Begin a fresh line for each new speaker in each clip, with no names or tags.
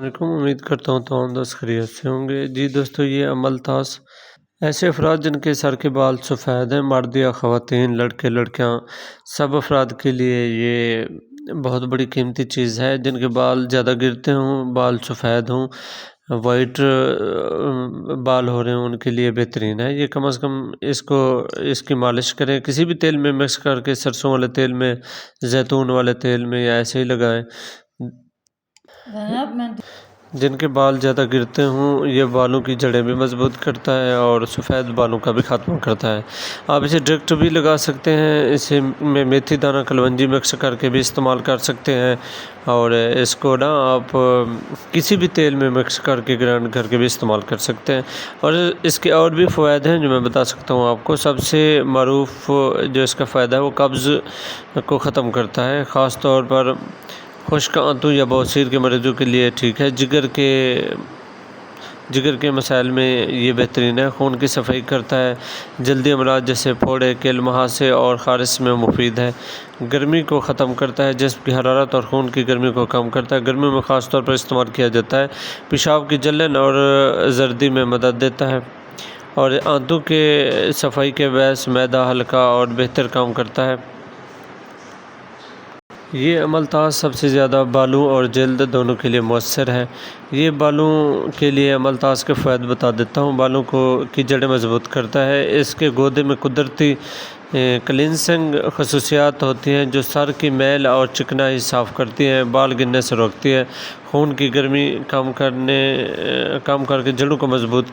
علیکم، امید کرتا ہوں تمام دوست خیریت سے ہوں گے۔ جی دوستو، یہ عمل طاس ایسے افراد جن کے سر کے بال سفید ہیں، مرد یا خواتین، لڑکے لڑکیاں، سب افراد کے لیے یہ بہت بڑی قیمتی چیز ہے۔ جن کے بال زیادہ گرتے ہوں، بال سفید ہوں، وائٹ بال ہو رہے ہوں، ان کے لیے بہترین ہے۔ یہ کم از کم اس کی مالش کریں، کسی بھی تیل میں مکس کر کے، سرسوں والے تیل میں، زیتون والے تیل میں، یا ایسے ہی لگائیں۔ جن کے بال زیادہ گرتے ہوں، یہ بالوں کی جڑیں بھی مضبوط کرتا ہے اور سفید بالوں کا بھی خاتمہ کرتا ہے۔ آپ اسے ڈائریکٹ بھی لگا سکتے ہیں، اسے میں میتھی دانہ کلونجی مکس کر کے بھی استعمال کر سکتے ہیں، اور اس کو آپ کسی بھی تیل میں مکس کر کے گرائنڈ کر کے بھی استعمال کر سکتے ہیں۔ اور اس کے اور بھی فوائد ہیں جو میں بتا سکتا ہوں آپ کو۔ سب سے معروف جو اس کا فائدہ ہے وہ قبض کو ختم کرتا ہے، خاص طور پر خشک آنتوں یا بواسیر کے مریضوں کے لیے ٹھیک ہے۔ جگر کے مسائل میں یہ بہترین ہے، خون کی صفائی کرتا ہے، جلدی امراض جیسے پھوڑے، کیل، مہاسے اور خارش میں مفید ہے۔ گرمی کو ختم کرتا ہے، جسم کی حرارت اور خون کی گرمی کو کم کرتا ہے، گرمی میں خاص طور پر استعمال کیا جاتا ہے۔ پیشاب کی جلن اور زردی میں مدد دیتا ہے، اور آنتوں کے صفائی کے باعث معدہ ہلکا اور بہتر کام کرتا ہے۔ یہ عمل طاس سب سے زیادہ بالوں اور جلد دونوں کے لیے مؤثر ہے۔ یہ بالوں کے لیے عمل طاس کے فوائد بتا دیتا ہوں۔ بالوں کی جڑیں مضبوط کرتا ہے۔ اس کے گودے میں قدرتی کلینسنگ خصوصیات ہوتی ہیں جو سر کی میل اور چکنائی صاف کرتی ہیں، بال گرنے سے روکتی ہے، خون کی گرمی کم کر کے جڑوں کو مضبوط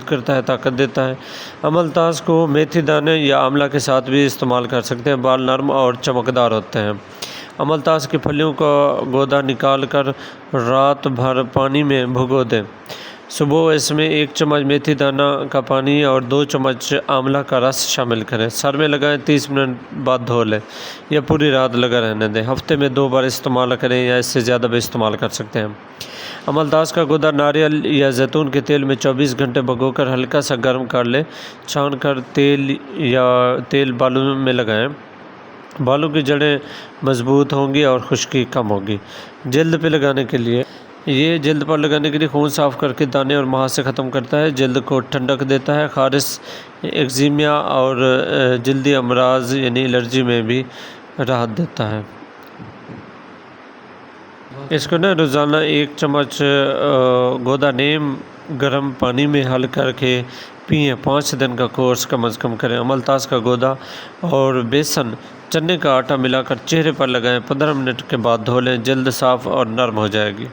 کرتا ہے، طاقت دیتا ہے۔ عمل طاس کو میتھی دانے یا آملہ کے ساتھ بھی استعمال کر سکتے ہیں، بال نرم اور چمکدار ہوتے ہیں۔ عمل طاس کی پھلیوں کا گودا نکال کر رات بھر پانی میں بھگو دیں۔ صبح اس میں 1 چمچ میتھی دانہ کا پانی اور 2 چمچ آملہ کا رس شامل کریں، سر میں لگائیں، 30 منٹ بعد دھو لیں یا پوری رات لگا رہنے دیں۔ ہفتے میں 2 بار استعمال کریں یا اس سے زیادہ بھی استعمال کر سکتے ہیں۔ عمل طاس کا گودا ناریل یا زیتون کے تیل میں 24 گھنٹے بھگو کر ہلکا سا گرم کر لیں، چھان کر تیل بالوں میں لگائیں۔ بالوں کی جڑیں مضبوط ہوں گی اور خشکی کم ہوگی۔ جلد پر لگانے کے لیے خون صاف کر کے دانے اور مہاسے ختم کرتا ہے، جلد کو ٹھنڈک دیتا ہے، خارش، ایکزیما اور جلدی امراض یعنی الرجی میں بھی راحت دیتا ہے۔ اس کو روزانہ 1 چمچ گودا نیم گرم پانی میں حل کر کے پئیں، 5 دن کا کورس کم از کم کریں۔ عمل طاس کا گودا اور بیسن چنے کا آٹا ملا کر چہرے پر لگائیں، 15 منٹ کے بعد دھو لیں، جلد صاف اور نرم ہو جائے گی۔